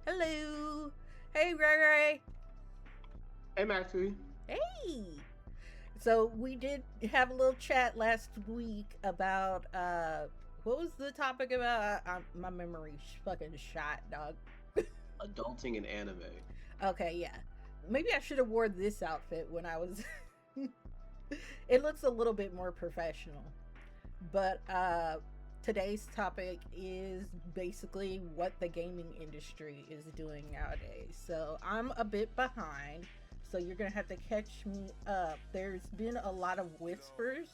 Hello. Hey, Ray Ray. Hey, Maxie. Hey. So we did have a little chat last week about what was the topic about? My memory's fucking shot, dog. Adulting in anime. Okay, yeah. Maybe I should have wore this outfit when I was. It looks a little bit more professional, but today's topic is basically what the gaming industry is doing nowadays. So I'm a bit behind, so you're gonna have to catch me up. There's been a lot of whispers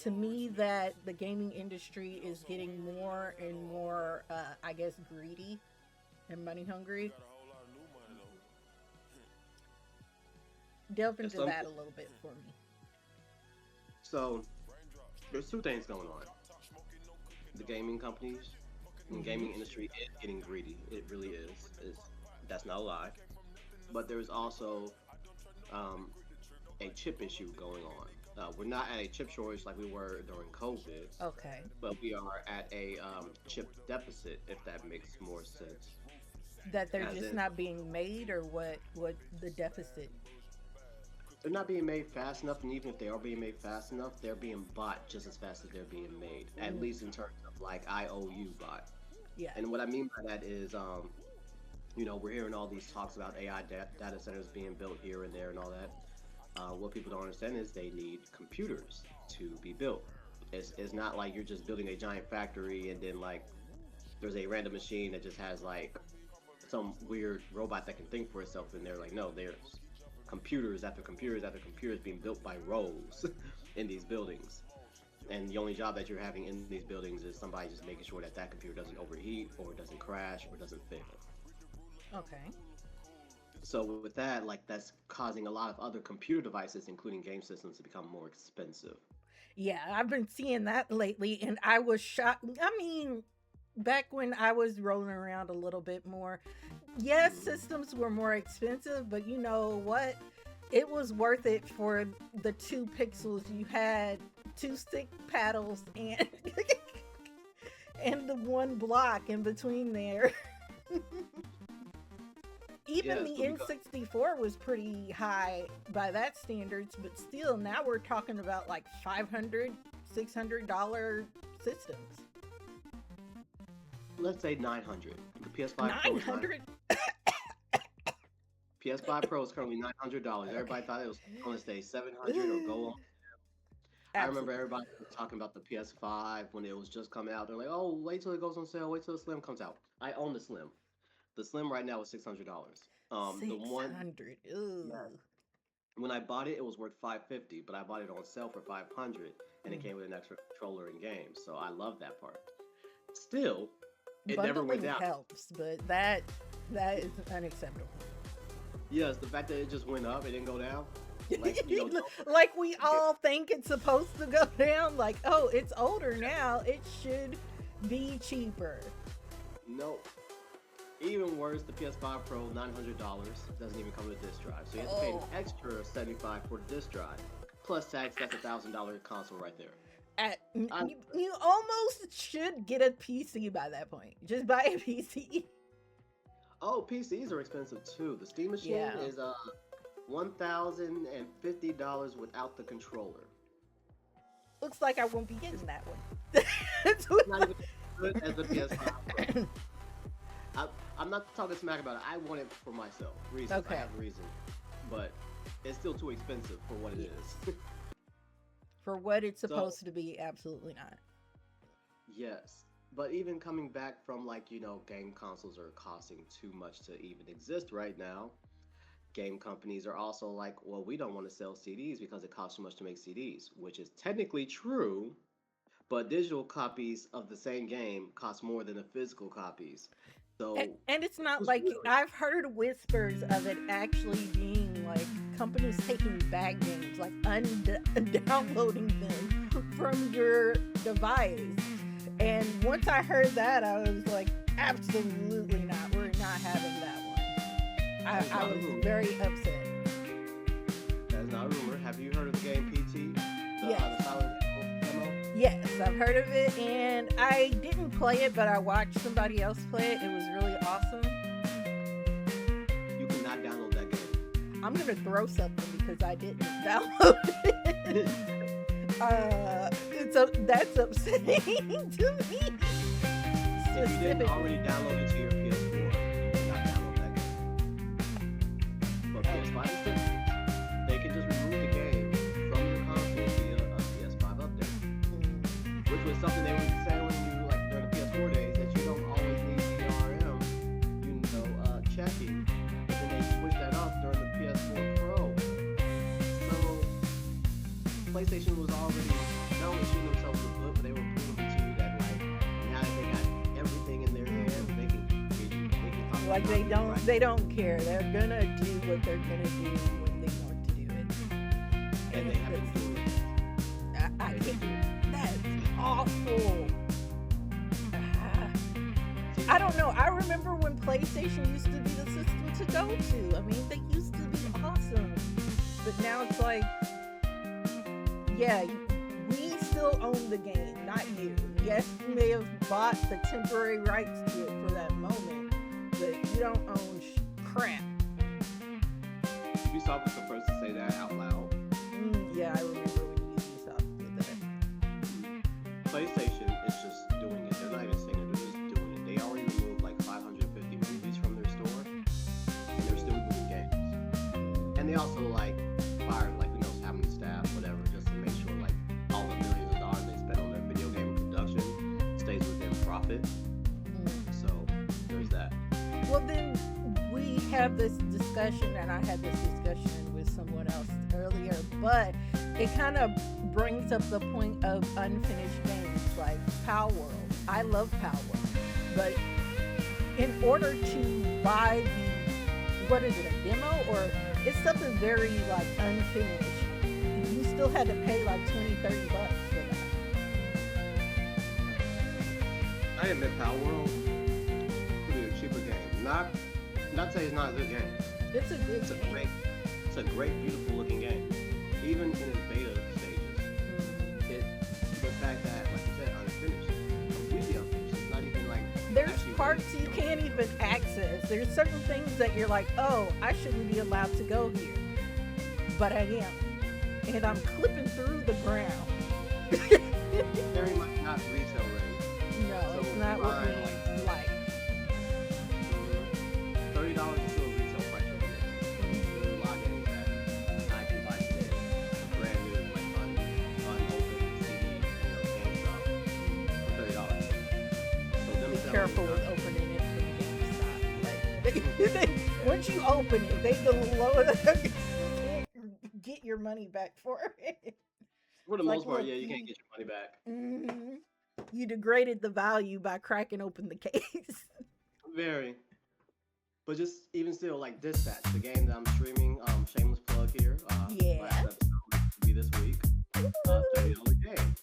to me that the gaming industry is getting more and more, I guess, greedy and money hungry. Delve And into some, that a little bit for me. so there's two things going on. The gaming companies and Hmm. gaming industry is getting greedy. It really is. That's not a lie. But there's also um, a chip issue going on. We're not at a chip shortage like we were during COVID, Okay. but we are at a chip deficit, if that makes more sense. That they're As just in, not being made, or what the deficit. they're not being made fast enough, and even if they are being made fast enough, they're being bought just as fast as they're being made. At Ooh, least in terms of like IOU bot. yeah. And what I mean by that is, we're hearing all these talks about AI data centers being built here and there and all that. What people don't understand is they need computers to be built. It's not like you're just building a giant factory and then like there's a random machine that just has like some weird robot that can think for itself in there. Like no, there's computers after computers after computers being built by rows in these buildings. And the only job that you're having in these buildings is somebody just making sure that that computer doesn't overheat or doesn't crash or doesn't fail. Okay. So with that, like that's causing a lot of other computer devices, including game systems, to become more expensive. Yeah, I've been seeing that lately, and I was shocked. I mean, back when I was rolling around a little bit more, yes, Mhm. systems were more expensive, but you know what? It was worth it for the 2 pixels. You had two stick paddles and and the one block in between there. Even Yes, the but because N64 was pretty high by that standards, but still now we're talking about like 500, $600 systems. let's say 900, the PS5 Pro is 900. PS5 Pro is currently $900. Okay. Everybody thought it was going to stay 700 or go on. I remember Absolutely. everybody was talking about the PS5 when it was just coming out. They're like, "Oh, wait till it goes on sale. Wait till the Slim comes out." I own the Slim. The Slim right now is $600. The one, 600. yes, Ooh. when I bought it, it was worth 550, but I bought it on sale for 500, and it Mm. came with an extra controller and games. So I love that part. Still, it never went Bundling down. helps, but that is unacceptable. Yes, the fact that it just went up, it didn't go down. Like don't Like we forget. all think it's supposed to go down. Like, oh, it's older now. It should be cheaper. No, even worse, the PS5 Pro $900 doesn't even come with a disc drive, so you have to pay an Oh, extra 75 for the disc drive. Plus tax, that's $1,000 console right there. I you almost should get a PC by that point. Just buy a PC. Oh, PCs are expensive too. The Steam Machine Yeah. is $1,050 without the controller. Looks like I won't be It's getting that one. not even as good as the PS5 Pro. I, I'm not talking smack about it. I want it for myself. Reasons. I Okay. have reasons, but it's still too expensive for what it Yes. is. For what it's So supposed to be, absolutely not. yes, but even coming back from like game consoles are costing too much to even exist right now. Game companies are also like, well, we don't want to sell CDs because it costs too much to make CDs, which is technically true, but digital copies of the same game cost more than the physical copies. So And it's not who's like really? I've heard whispers of it actually being like companies taking back games, like downloading them from your device. And once I heard that, I was like, absolutely not. We're not having that one. That is I not a was rumor. very upset. That is not a rumor. Have you heard of the game PT? Yes. The Silent Hill demo? Yes, I've heard of it, and I didn't play it, but I watched somebody else play it. It was really awesome. I'm gonna throw something because I didn't download it. That's upsetting to me. If you didn't already download it to your PS4, you did not download that game. But PS5 is different. They can just remove the game from your console via a PS5 update, which was something they were saying when you like during the PS4 days that you don't always need DRM, checking. But then they switched that up during the PS4 Pro. So PlayStation was already not only shooting themselves in the foot, but they were proving to you that like now that they got everything in their hands, they can like they don't care. They're gonna do what they're gonna do when they want to do it. And they have to do it. I can't. That's awful. I don't know. I remember when PlayStation used to be the system to go to. I mean, they used to be awesome. But now it's like, yeah, we still own the game, not you. Yes, you may have bought the temporary rights to it for that moment, but you don't own crap. Ubisoft was the first to say that out loud. Yeah, I remember when Ubisoft did that. PlayStation is just doing it. They're not even saying it, they're just doing it. They already removed like 550 movies from their store, and they're still removing games. And they also like fired like how many staff, whatever, just to make sure like all the millions of dollars they spend on their video game production stays within profit. So there's that. Well, then we have this discussion, and I had this discussion with someone else earlier, but it kind of brings up the point of unfinished games like Power World. I love Power World, but in order to buy what is it, a demo, or it's something very like unfinished, you still had to pay like $20-30 for that. I admit Power World could be a cheaper game. Not say it's not a good game. It's a good game. It's a great, beautiful looking game. Even in its beta stages, the fact that, like you said, unfinished, completely unfinished. It's not even like there's parts you can't even access. There's certain things that you're like, oh, I shouldn't be allowed to go here, but I am, and I'm clipping through the ground. Very much not retail ready. No, so it's not what we like. $30 is still a retail price over there. There's a lot of games that I can buy today, brand new, like unopened CD, GameStop, for $30. So them be careful with opening it from GameStop. Like, once you open it, they go lower. You can't get your money back for it. For the most part, yeah, you can't get your money back. Mm-hmm. You degraded the value by cracking open the case. Very. But just even still, like Dispatch, the game that I'm streaming, shameless plug here. Yeah. Last episode will be this week. $30 game,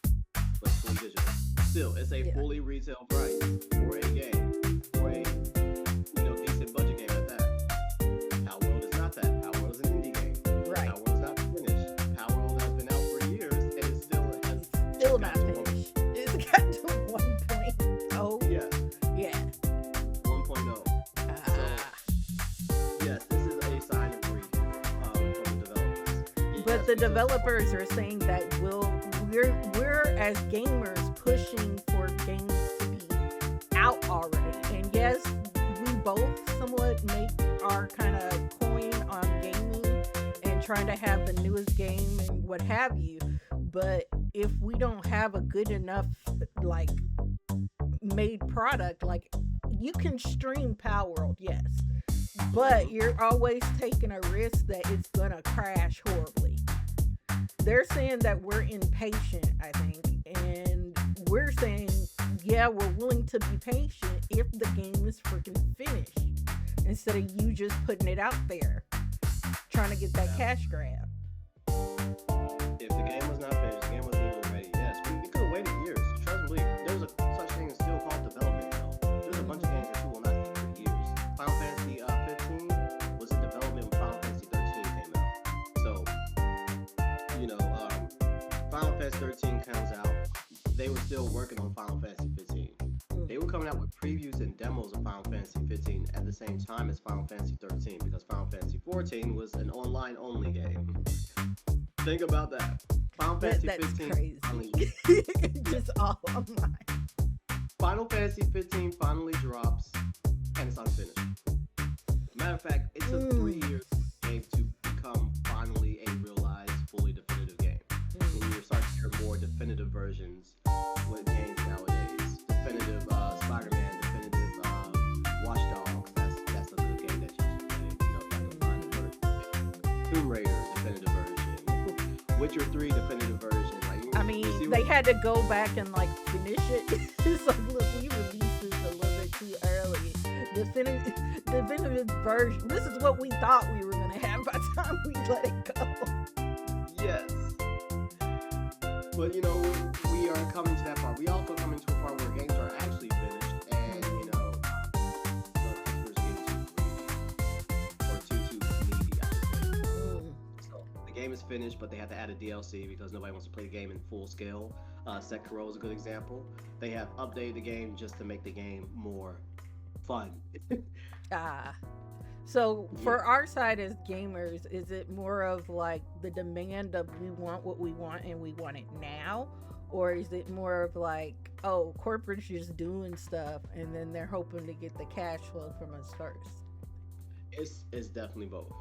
but fully digital. Still, it's a fully retail price for a game, for a decent budget game at that. Power World is not that. Power World is an indie game. Right. Power World is not finished. Power World has been out for years, and it still not finished. It's got to 1.0. Yes. Yeah. 1.0. Yes, this is a sign of greed from the developers. But the developers are saying that we're as gamers pushing for games to be out already. And yes, we both somewhat make our kind of coin on gaming and trying to have the newest game and what have you. But if we don't have a good enough like made product, like you can stream Power World, yes. But you're always taking a risk that it's gonna crash horribly. They're saying that we're impatient, I think, and we're saying, yeah, we're willing to be patient if the game is freaking finished, instead of you just putting it out there, trying to get that cash grab. If the game was not finished, the game wasn't even ready, yes, we could have waited years. Trust me, there's a such thing as still called development now. There's a bunch of games that you will not see for years. Final Fantasy 15 was in development when Final Fantasy 13 came out. So, Final Fantasy 13 comes out, they were still working on Final Fantasy 15. They were coming out with previews in doing demos of Final Fantasy 15 at the same time as Final Fantasy 13 because Final Fantasy 14 was an online only game. Think about that. Final Fantasy That's 15 crazy. finally, Just all online. Final Fantasy 15 finally drops and it's unfinished. Matter of fact, it took 3 years for the game to become finally a realized, fully definitive game. And you're starting to hear more definitive versions with games nowadays. Definitive Spider-Man, definitive Watch Dogs. That's a good game that you should play. You know, if you can find a version. Tomb Raider, definitive version. Witcher 3, definitive version. Like, I mean, they had to go back and like finish it. It's like, look, we released this a little bit too early. Definitive version. This is what we thought we were gonna have by the time we let it go. Yes. But you know, we are coming to that part. We also coming to a part where games are actually finished, and you know, the customers getting too needy, I would say. So the game is finished, but they have to add a DLC because nobody wants to play the game in full scale. Sekiro is a good example. They have updated the game just to make the game more fun. So for our side as gamers, is it more of like the demand of we want what we want and we want it now? Or is it more of like, oh, corporate's just doing stuff and then they're hoping to get the cash flow from us first? It's definitely both.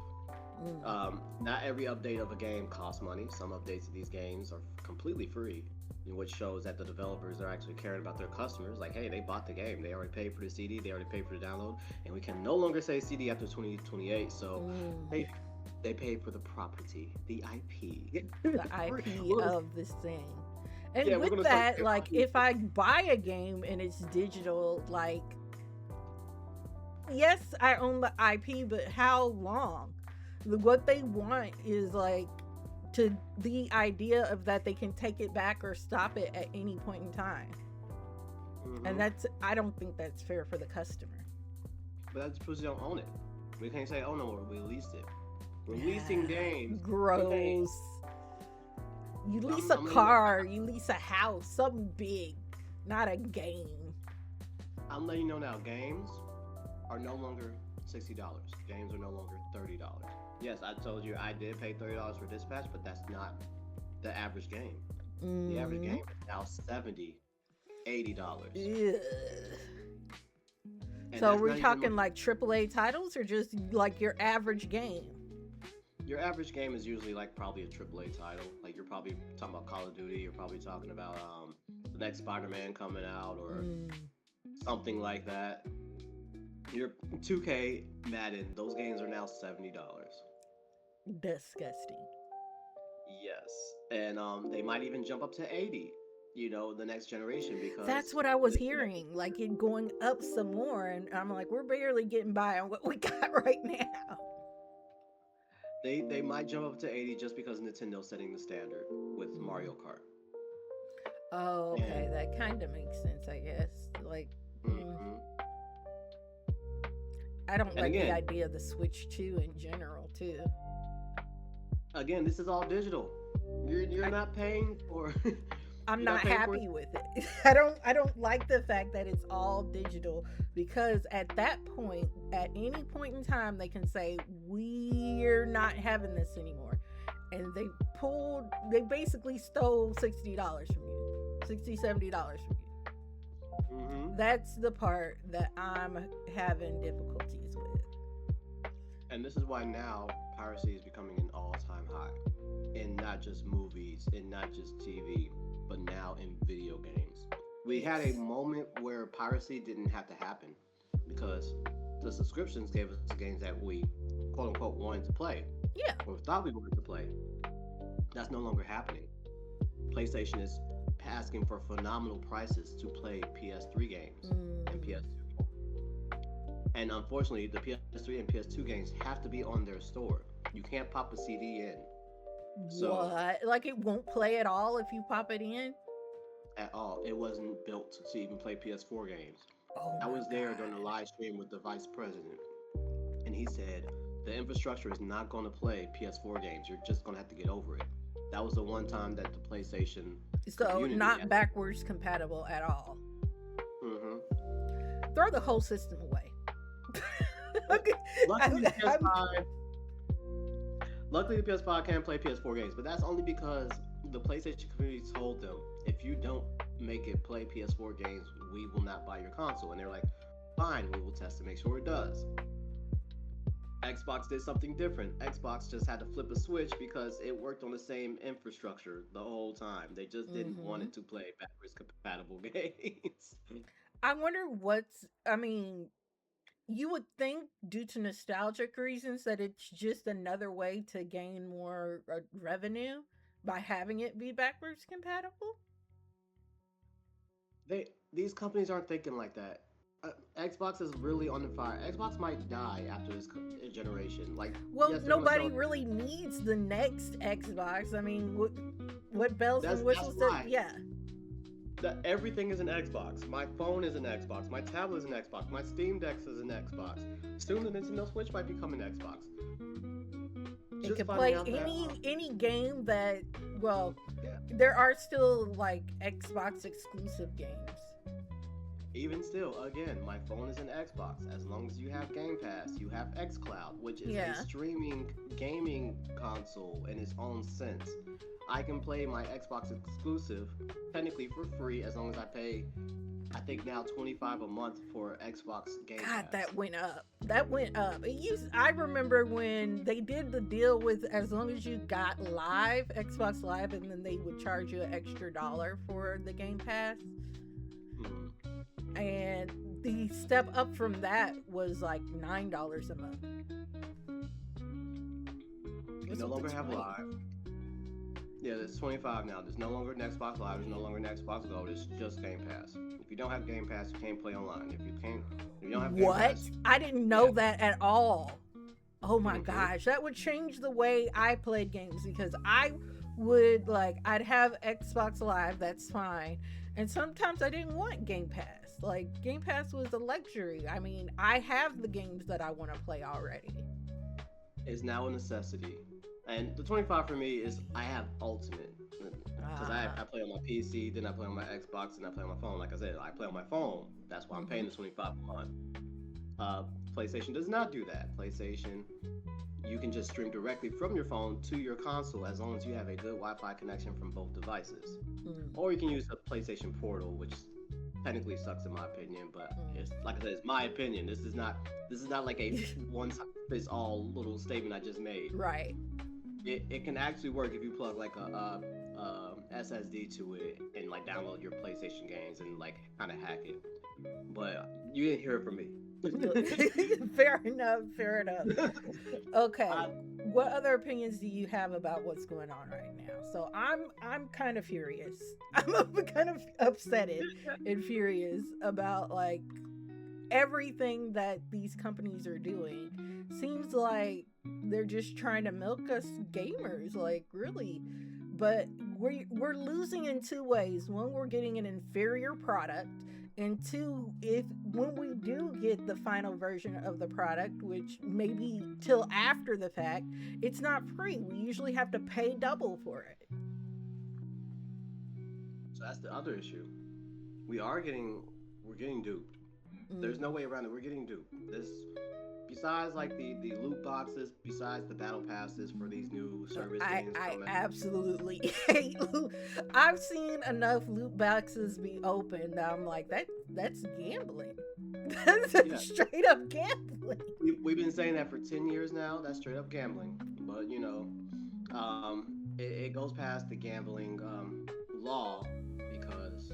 Not every update of a game costs money. Some updates of these games are completely free, which shows that the developers are actually caring about their customers. Like, hey, they bought the game, they already paid for the CD, they already paid for the download, and we can no longer say CD after 2028. So they paid for the property, the IP, the IP of this thing. And with that, like, if I buy a game and it's digital, like, yes, I own the IP, but how long? What they want is like to the idea of that they can take it back or stop it at any point in time. And I don't think that's fair for the customer. But that's because you don't own it. We can't say, oh no, we released it. Releasing games. Gross. You lease a car, you lease a house, something big, not a game. I'm letting you know now, games are no longer $60. Games are no longer $30. Yes, I told you I did pay $30 for Dispatch, but that's not the average game. The average game is now $70, $80. So we're talking like AAA titles or just like your average game? Your average game is usually like probably a AAA title. Like you're probably talking about Call of Duty. You're probably talking about the next Spider-Man coming out or something like that. Your 2K, Madden, those games are now $70. Disgusting. Yes, and they might even jump up to 80. You know, the next generation because that's what I was hearing. Like it going up some more, and I'm like, we're barely getting by on what we got right now. They might jump up to 80 just because Nintendo's setting the standard with Mario Kart. Oh, okay, that kind of makes sense, I guess. Like, I don't like the idea of the Switch 2 in general, too. Again, this is all digital. You're not paying for. I'm not happy with it. I don't like the fact that it's all digital because at that point, at any point in time, they can say we're not having this anymore, and they basically stole $60 from you, $60, $70 from you. That's the part that I'm having difficulties with. And this is why now piracy is becoming an all-time high, in not just movies, in not just TV. But now in video games. We had a moment where piracy didn't have to happen because the subscriptions gave us the games that we quote unquote wanted to play. Yeah. Or thought we wanted to play. That's no longer happening. PlayStation is asking for phenomenal prices to play PS3 games and PS2. And unfortunately, the PS3 and PS2 games have to be on their store. You can't pop a CD in. So, what? Like it won't play at all if you pop it in? At all. It wasn't built to even play PS4 games. I was there during the live stream with the vice president, and he said the infrastructure is not going to play PS4 games. You're just going to have to get over it. That was the one time that the PlayStation not backwards compatible at all. throw the whole system away. But Okay, luckily, the I'm PS5, luckily the PS5 can play PS4 games, but that's only because the PlayStation community told them if you don't make it play PS4 games, we will not buy your console. And they're like, fine, we will test to make sure it does. Xbox did something different. Xbox just had to flip a switch because it worked on the same infrastructure the whole time. They just didn't want hmm it to play backwards compatible games. I wonder what's. I mean, you would think due to nostalgic reasons that it's just another way to gain more revenue by having it be backwards compatible. These companies aren't thinking like that. Xbox is really on the fire. Xbox might die after this generation. Like, Well, yes, they're gonna nobody sell. really needs the next Xbox. I mean, what bells and That's whistles? why. Yeah, That everything is an Xbox. My phone is an Xbox. My tablet is an Xbox. My Steam Deck is an Xbox. Soon the Nintendo Switch might become an Xbox. it Just could finding play out that, any game that. Well, yeah. there are still like Xbox exclusive games. Even still, again, my phone is an Xbox. As long as you have Game Pass, you have xCloud, which is a Yeah. streaming gaming console in its own sense. I can play my Xbox exclusive technically for free as long as I pay, I think now $25 a month for Xbox Game God, Pass. that went up. That went up. It used. I remember when they did the deal with as long as you got live Xbox Live, and then they would charge you an extra dollar for the Game Pass. Mhm. And the step up from that was like $9 a month. You What's no with the longer have 20? Live. Yeah, it's 25 now. There's no longer an Xbox Live. There's no longer an Xbox Gold. It's just Game Pass. If you don't have Game Pass, you can't play online. If you don't have Game What? Pass, I didn't know yeah. that at all. Oh my hmm gosh, that would change the way I played games because I would like I'd have Xbox Live, that's fine. And sometimes I didn't want Game Pass. Like Game Pass was a luxury. I mean, I have the games that I want to play already. It's now a necessity. And the 25 for me is I have Ultimate. Because Ah. I play on my PC, then I play on my Xbox, and I play on my phone. Like I said, I play on my phone. That's why I'm paying Mhm. the 25 a month. PlayStation does not do that. PlayStation, you can just stream directly from your phone to your console as long as you have a good Wi-Fi connection from both devices. Mm. Or you can use the PlayStation Portal, which technically sucks in my opinion, but Mm. it's like I said, it's my opinion. This is not like a one size fits all little statement I just made. Right. It can actually work if you plug like a SSD to it and like download your PlayStation games and like kind of hack it. But you didn't hear it from me. Fair enough. Fair enough. Okay. I, What other opinions do you have about what's going on right now? So I'm kind of furious. I'm kind of upset and furious about like everything that these companies are doing. Seems like they're just trying to milk us gamers, like really. But we're losing in two ways. One, we're getting an inferior product, and two, if when we do get the final version of the product, which maybe till after the fact, it's not free. We usually have to pay double for it. so that's the other issue. We're getting duped. There's Mm. no way around it. We're getting duped. This besides like the loot boxes, besides the battle passes for these new service games I coming. absolutely hate loot. I've seen enough loot boxes be opened. I'm like that's gambling. That's Yeah, straight up gambling. we've been saying that for 10 years now. That's straight up gambling. But it goes past the gambling law because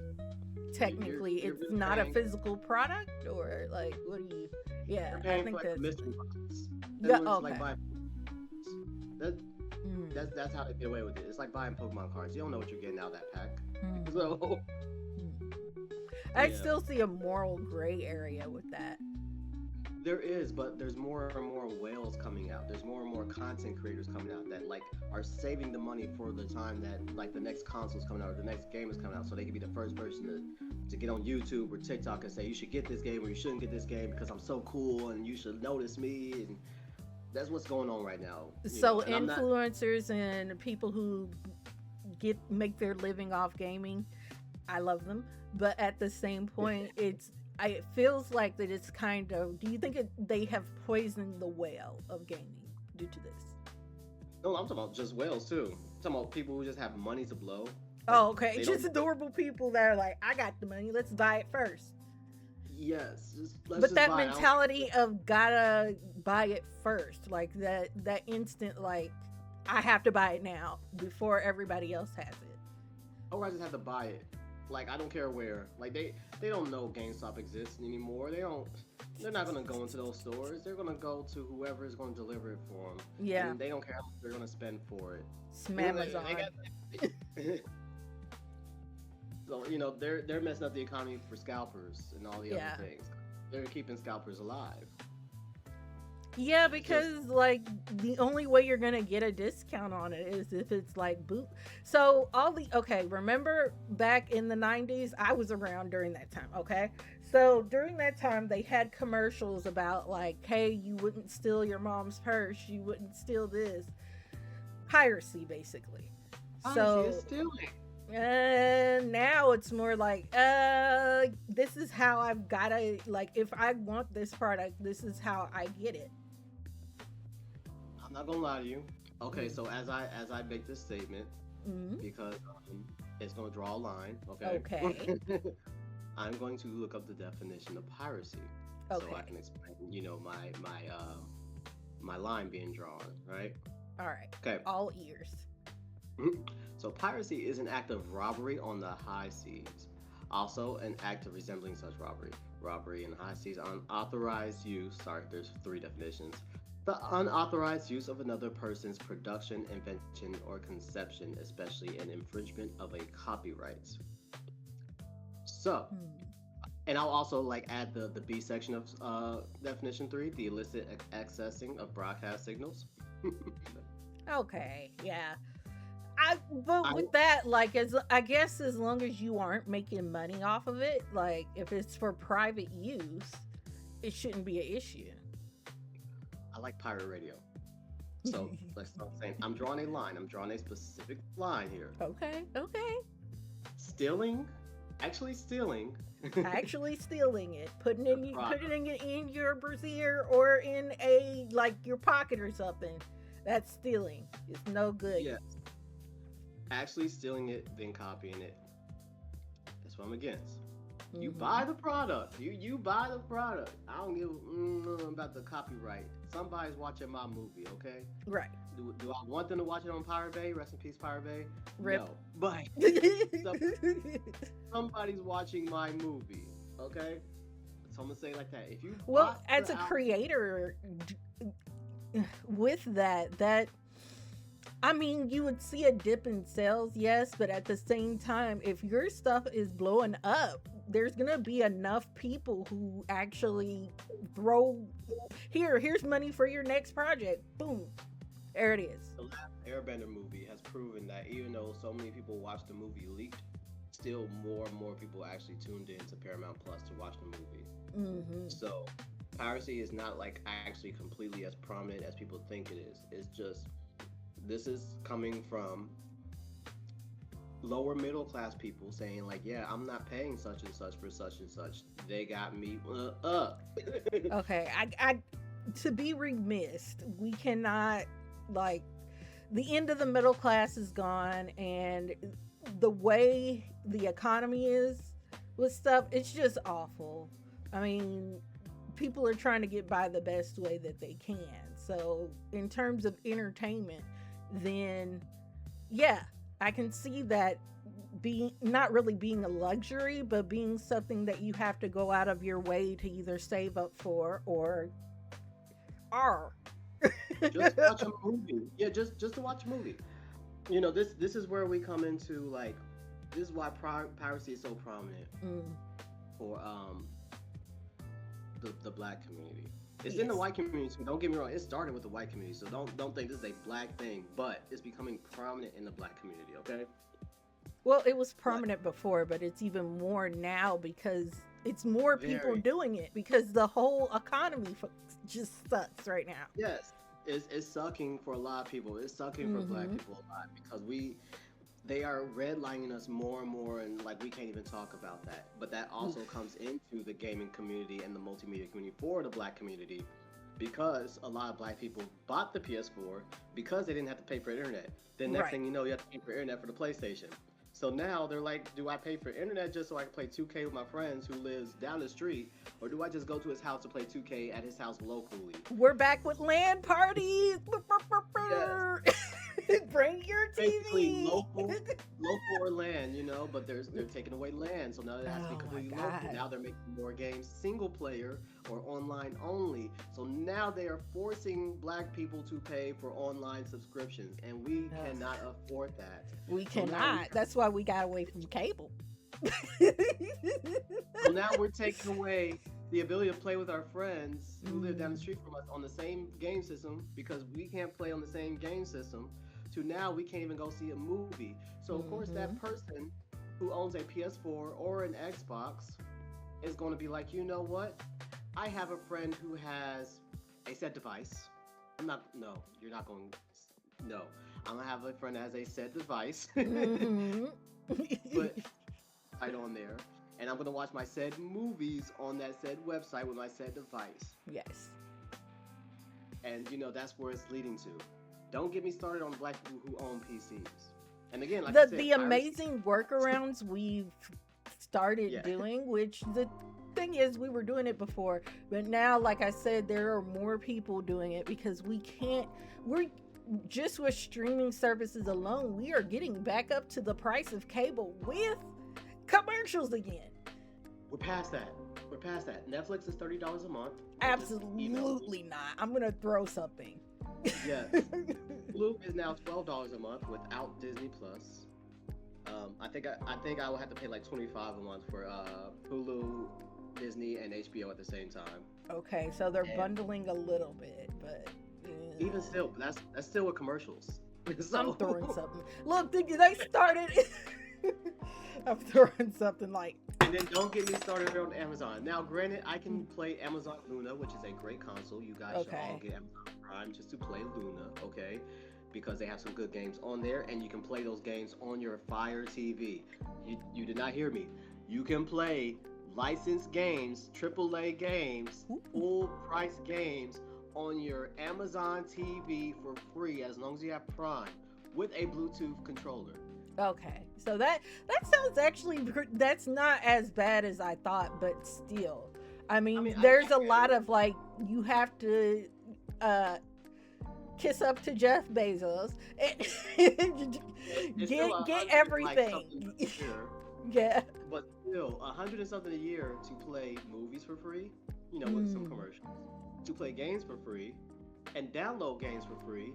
Technically, you're it's really not a paying physical product, or like what do you? Yeah, you're I paying for think like a that's mystery box. yeah. Similar to like Okay. buying that Mm, that's how they get away with it. It's like buying Pokemon cards. You don't know what you're getting out of that pack. mm, So mm. I yeah. still see a moral gray area with that. There is, but there's more and more whales coming out. There's more and more content creators coming out that like are saving the money for the time that like the next console's coming out or the next game is coming out, so they can be the first person to get on YouTube or TikTok and say you should get this game or you shouldn't get this game because I'm so cool and you should notice me. And that's what's going on right now. So And I'm not. influencers and people who make their living off gaming, I love them, but at the same point, it's it feels like that it's kind of. Do you think they have poisoned the well of gaming due to this? No, I'm talking about just whales too. I'm talking about people who just have money to blow. Like Oh, okay. they Just don't. adorable people that are like, I got the money. Let's buy it first. Yes, let's But just that buy it. I don't mentality of gotta buy it first, like that instant, like I have to buy it now before everybody else has it. or I just have to buy it. Like I don't care where. Like they don't know GameStop exists anymore. They don't. They're not gonna go into those stores. They're gonna go to whoever is gonna deliver it for them, Yeah, and they don't care how much they're gonna spend for it. Amazon. So they're messing up the economy for scalpers and all the Yeah. other things. They're keeping scalpers alive. Yeah, Just because like the only way you're gonna get a discount on it is if it's like boot. So okay, remember back in the 90s, I was around during that time, okay? So during that time they had commercials about like, hey, you wouldn't steal your mom's purse, you wouldn't steal this. Piracy basically. honestly, it's So stealing. now it's more like this is how I've gotta, like, if I want this product, this is how I get it. I'm not gonna lie to you. Okay, Mm. so as I make this statement, Mm. because it's gonna draw a line. Okay. Okay. I'm going to look up the definition of piracy so I Okay. can explain, my line being drawn, right? All right. Okay. All ears. So piracy is an act of robbery on the high seas. Also, an act of resembling such robbery. Robbery in high seas, unauthorized use. Sorry, there's three definitions. The unauthorized use of another person's production, invention, or conception, especially an infringement of a copyright. So, Hmm. and I'll also like add the B section of definition three, the illicit accessing of broadcast signals. Okay. Yeah. But I with that, like, as I guess as long as you aren't making money off of it, like if it's for private use, it shouldn't be an issue. I like pirate radio. So that's what I'm saying. I'm drawing a line. I'm drawing a specific line here. Okay. Okay. Stealing, actually stealing. Actually stealing it, putting it The in, product. putting it in your brassiere or in a like your pocket or something. That's stealing. It's no good. Yes. Actually stealing it, then copying it. That's what I'm against. You Mhm. buy the product. You buy the product. I don't give about the copyright. Somebody's watching my movie, okay? Right. Do I want them to watch it on Pirate Bay? Rest in peace, Pirate Bay. Rip. No, but somebody's watching my movie, okay? So I'm gonna say it like that. If you Well, bought as the a album, creator, with that, I mean, you would see a dip in sales, yes, but at the same time, if your stuff is blowing up, there's gonna be enough people who actually throw here's money for your next project. Boom. There it is. the last Airbender movie has proven that even though so many people watched the movie leaked, still more and more people actually tuned in to Paramount Plus to watch the movie. Mm-hmm. So piracy is not like actually completely as prominent as people think it is. It's just this is coming from lower middle class people saying like, yeah, I'm not paying such and such for such and such. They got me up. Okay, I to be remiss, we cannot, like, the end of the middle class is gone, and the way the economy is with stuff, it's just awful. I mean, people are trying to get by the best way that they can. So, in terms of entertainment, then yeah, I can see that being not really being a luxury, but being something that you have to go out of your way to either save up for or are. Just watch a movie. Yeah, just to watch a movie. This is where we come into like this is why piracy is so prominent Mm, for the black community. It's in the yes. white community too. Don't get me wrong. It started with the white community, so don't think this is a black thing, but it's becoming prominent in the black community. Okay. Well, it was But prominent before, but it's even more now because it's more people very doing it because the whole economy just sucks right now. yes, it's sucking for a lot of people. It's sucking for black Mm-hmm. people a lot because we they are redlining us more and more, and like we can't even talk about that. But that also comes into the gaming community and the multimedia community for the black community, because a lot of black people bought the PS4 because they didn't have to pay for internet. Then next Right. thing you know, you have to pay for internet for the PlayStation. So now they're like, do I pay for internet just so I can play 2K with my friends who lives down the street, or do I just go to his house to play 2K at his house locally? We're back with LAN parties. Yes, Bring your basically TV. local or land, but they're taking away land, so now it has to be Oh my completely local. God. Now they're making more games single player or online only. So now they are forcing black people to pay for online subscriptions, and we Ugh. cannot afford that. We So now cannot. That's why we got away from cable. so now we're taking away the ability to play with our friends who live down the street from us on the same game system, because we can't play on the same game system. To now we can't even go see a movie. So of course that person who owns a PS4 or an Xbox is going to be like, you know what? I have a friend who has a said device. No, you're not going. No, I'm gonna have a friend that has a said device, Mhm. but right on there, and I'm gonna watch my said movies on that said website with my said device. Yes. And that's where it's leading to. Don't get me started on black people who own PCs. And again, like I said, The amazing workarounds we've started Yeah. doing, which the thing is we were doing it before, but now, like I said, there are more people doing it because we're just with streaming services alone, we are getting back up to the price of cable with commercials again. We're past that. Netflix is $30 a month. Absolutely not. I'm gonna throw something. Yes. Hulu is now $12 a month without Disney Plus. I think I will have to pay like $25 a month for Hulu, Disney, and HBO at the same time. Okay, so they're And bundling a little bit, but even still, that's still with commercials. So, I'm throwing something. Look, they started. I'm throwing something like. And then don't get me started on Amazon. Now, granted, I can play Amazon Luna, which is a great console. You guys should all get Amazon Prime just to play Luna, okay? Because they have some good games on there, and you can play those games on your Fire TV. You did not hear me. You can play licensed games, AAA games, full price games on your Amazon TV for free as long as you have Prime with a Bluetooth controller. Okay, so that sounds actually, that's not as bad as I thought, but still, I mean there's a lot of like, you have to kiss up to Jeff Bezos and get everything. Like Yeah, but still, $100 and something a year to play movies for free, with some commercials, to play games for free, and download games for free.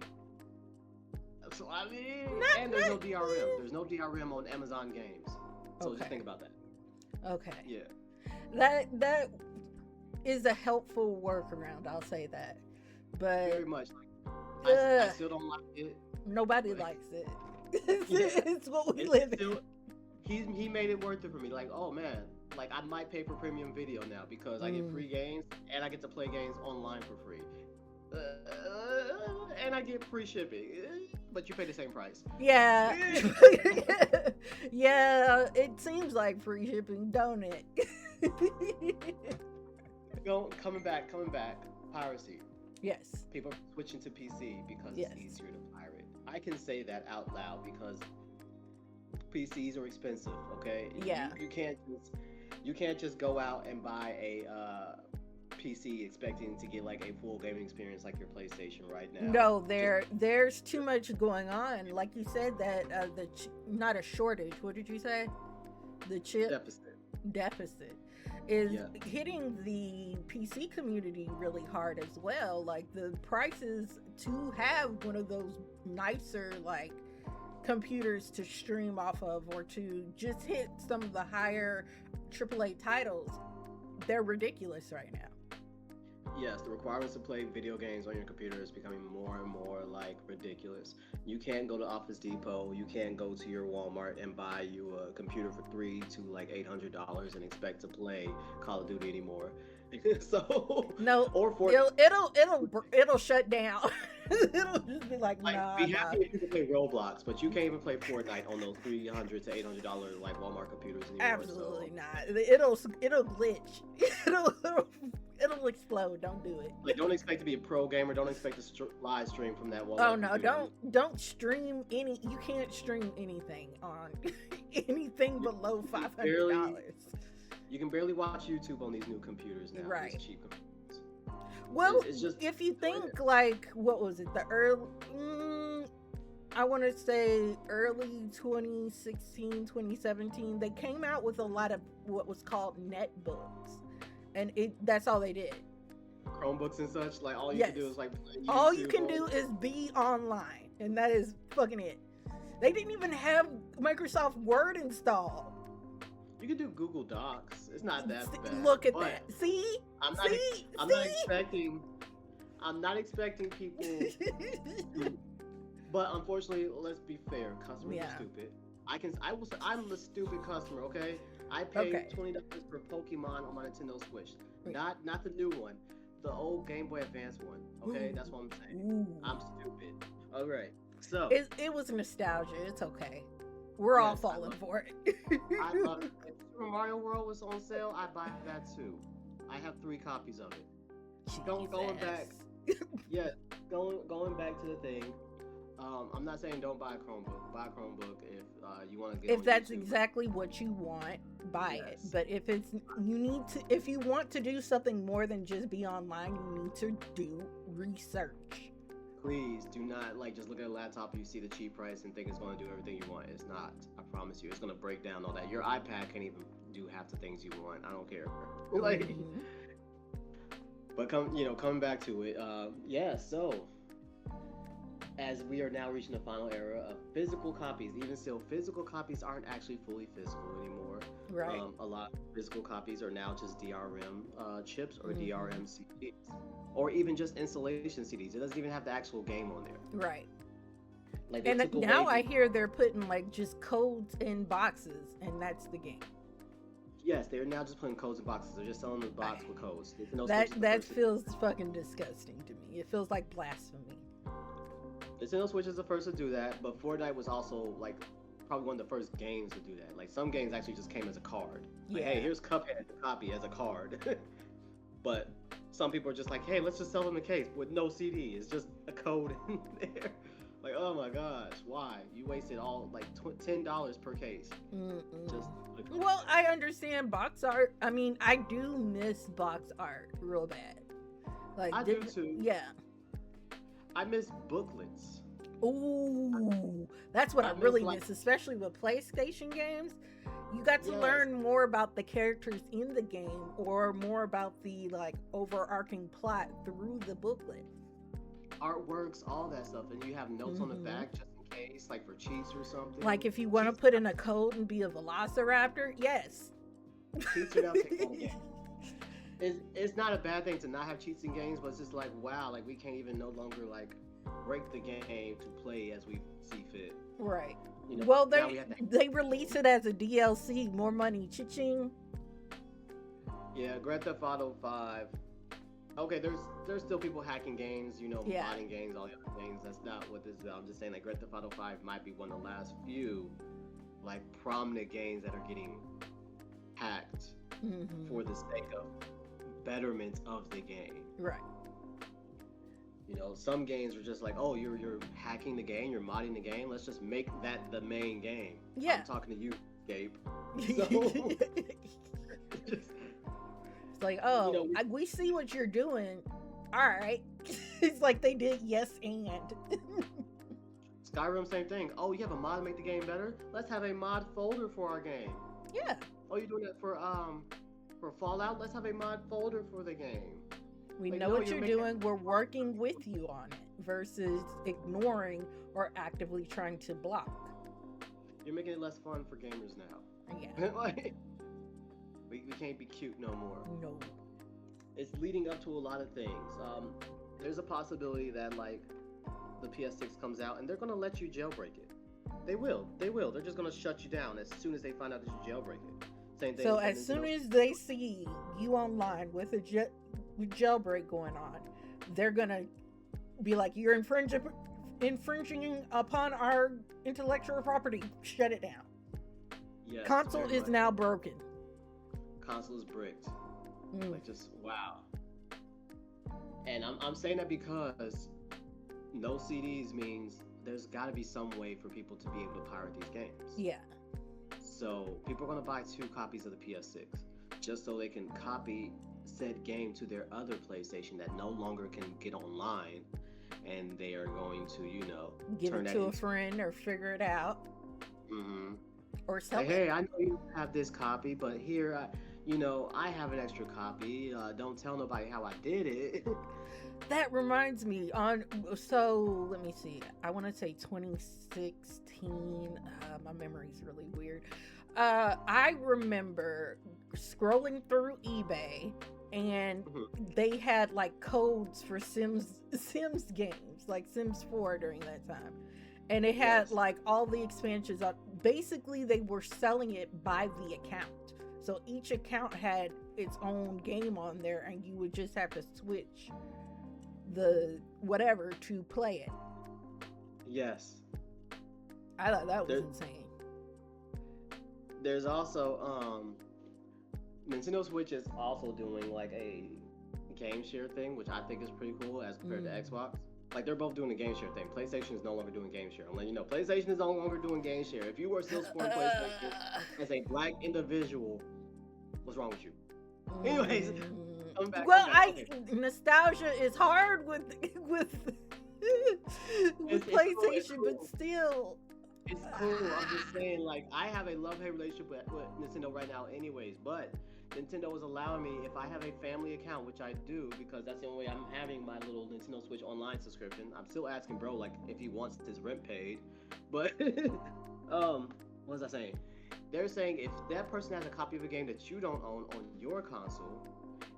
So I mean, and there's no DRM. There's no DRM on Amazon games. So just think about that. Okay. Yeah. That is a helpful workaround. I'll say that. But very much. I still don't like it. Nobody likes it. Yeah. It's what we live in. He made it worth it for me. Like, oh man, like I might pay for premium video now because I get free games and I get to play games online for free. And I get free shipping, but you pay the same price. Yeah. Yeah, it seems like free shipping, don't it? Coming back, piracy. Yes. People are switching to PC because Yes. it's easier to pirate. I can say that out loud because PCs are expensive, okay? Yeah. You can't just go out and buy a PC expecting to get like a full gaming experience like your PlayStation right now. No, there's too much going on. Like you said that not a shortage. What did you say? The chip deficit is hitting the PC community really hard as well. Like the prices to have one of those nicer like computers to stream off of or to just hit some of the higher AAA titles, they're ridiculous right now. Yes, the requirements to play video games on your computer is becoming more and more like ridiculous. You can't go to Office Depot, you can't go to your Walmart and buy you a computer for $300 to like $800 and expect to play Call of Duty anymore. So no, or for it'll shut down. It'll just be like, Like, nah, be nah. happy if people play Roblox, but you can't even play Fortnite on those $300 to $800 like Walmart computers anymore. Absolutely So, not. It'll glitch. It'll explode. Don't do it. like, don't expect to be a pro gamer. Don't expect to live stream from that Oh Walmart no, computer. don't stream any. You can't stream anything on anything below $500. You can barely watch YouTube on these new computers now. Right. These cheap computers. Well, It's just if you think like what was it, the early I want to say early 2016, 2017, they came out with a lot of what was called netbooks. And that's all they did. Chromebooks and such, like all you Yes. can do is like play All you YouTube can on- do is be online, and that is fucking it. They didn't even have Microsoft Word installed. You can do Google Docs. It's not that bad. Look at but that. See? I'm not. See? I'm See? not expecting. I'm not expecting people. But unfortunately, let's be fair. Customers Yeah. are stupid. I'm the stupid customer. Okay. I paid Okay. $20 for Pokemon on my Nintendo Switch. Wait. Not the new one. The old Game Boy Advance one. Okay. Ooh. That's what I'm saying. Ooh. I'm stupid. All right. So It was nostalgia. It's okay. We're all Yes, I falling love for it. I love it. If Super Mario World was on sale, I'd buy that too. I have 3 copies of it. Going back. Yeah, going back to the thing. I'm not saying don't buy a Chromebook. Buy a Chromebook if you want to get. If on that's YouTube. exactly what you want, buy it. Yes. But if you want to do something more than just be online, you need to do research. Please do not just look at a laptop and you see the cheap price and think it's going to do everything you want. It's not. I promise you, it's going to break down all that. Your iPad can't even do half the things you want. I don't care. Mhm. But coming back to it, yeah. So, as we are now reaching the final era of physical copies, even still, physical copies aren't actually fully physical anymore. Right. A lot of physical copies are now just DRM chips or Mhm. DRM CDs, or even just installation CDs. It doesn't even have the actual game on there. Right. Like they And took now away I hear they're putting just codes in boxes, and that's the game. Yes, they're now just putting codes in boxes. They're just selling the box with codes. That feels fucking disgusting to me. It feels like blasphemy. Nintendo Switch is the first to do that, but Fortnite was also probably one of the first games to do that. Like some games actually just came as a card. Like, Yeah. hey, here's Cuphead, the copy as a card. But some people are just like, hey, let's just sell them the case with no CD. It's just a code in there. Like, oh my gosh, why? You wasted all $10 per case. Mm-mm. Just Well, I understand box art. I mean, I do miss box art real bad. I do too. Yeah. I miss booklets. Ooh, that's what I miss, really miss, especially with PlayStation games. You got to Yes. learn more about the characters in the game, or more about the overarching plot through the booklet. Artworks, all that stuff, and you have notes on the Mhm. back just in case, for cheats or something. Like if you want to put in a code and be a Velociraptor, yes. Cheats are now taken again. It's not a bad thing to not have cheats in games, but it's just wow, we can't even no longer break the game to play as we see fit. Right. You know, Well, now we have to- they release it as a DLC, more money, cha-ching. Yeah, Grand Theft Auto 5. Okay, there's still people hacking games, Yeah. modding games, all the other things. That's not what this is about. I'm just saying Grand Theft Auto 5 might be one of the last few prominent games that are getting hacked Mhm. for the sake of betterment of the game. Right. Some games are just oh, you're hacking the game, you're modding the game. Let's just make that the main game. Yeah. I'm talking to you, Gabe. Just, It's like, oh, we see what you're doing. All right. It's like they did yes and. Skyrim, same thing. Oh, you have a mod to make the game better? Let's have a mod folder for our game. Yeah. Oh, you're doing that for Fallout? Let's have a mod folder for the game. We know what you're doing. We're working with you on it versus ignoring or actively trying to block. You're making it less fun for gamers now. Yeah. We can't be cute no more. No. It's leading up to a lot of things. There's a possibility that the PS6 comes out and they're gonna let you jailbreak it. They will. They're just gonna shut you down as soon as they find out that you jailbreak it. Same thing. So with as soon Nintendo. as they see you online with a jailbreak going on, they're gonna be like, you're infringing upon our intellectual property. Shut it down. Yes, Console very is much. now broken. Console is bricked. Mm. Like just wow. And I'm saying that because no CDs means there's got to be some way for people to be able to pirate these games. Yeah. So people are going to buy 2 copies of the PS6 just so they can copy said game to their other PlayStation that no longer can get online, and they are going to, Give turn it that to a into. friend or figure it out Mm-hmm. or sell Like, it. hey, I know you have this copy, but here, I have an extra copy. Don't tell nobody how I did it. That reminds me so let me see. I want to say 2016. My memory's really weird. I remember scrolling through eBay and they had like codes for Sims games, like Sims 4 during that time. And it had Yes. like all the expansions on. Basically, they were selling it by the account. So each account had its own game on there, and you would just have to switch the whatever to play it. Yes. I thought that was There- insane. There's also Nintendo Switch is also doing like a game share thing, which I think is pretty cool as compared to Xbox. Like they're both doing a game share thing. PlayStation is no longer doing game share. I'm letting you know, PlayStation is no longer doing game share. If you were still supporting PlayStation as a black individual, what's wrong with you? Anyways, coming back. Well, Okay. nostalgia is hard with with It's PlayStation, cool. but still. It's cool. I'm just saying, like, I have a love-hate relationship with Nintendo right now anyways, but Nintendo is allowing me, if I have a family account, which I do, because that's the only way I'm having my little Nintendo Switch online subscription. I'm still asking bro, like, if he wants his rent paid. But, what was I saying? They're saying if that person has a copy of a game that you don't own on your console,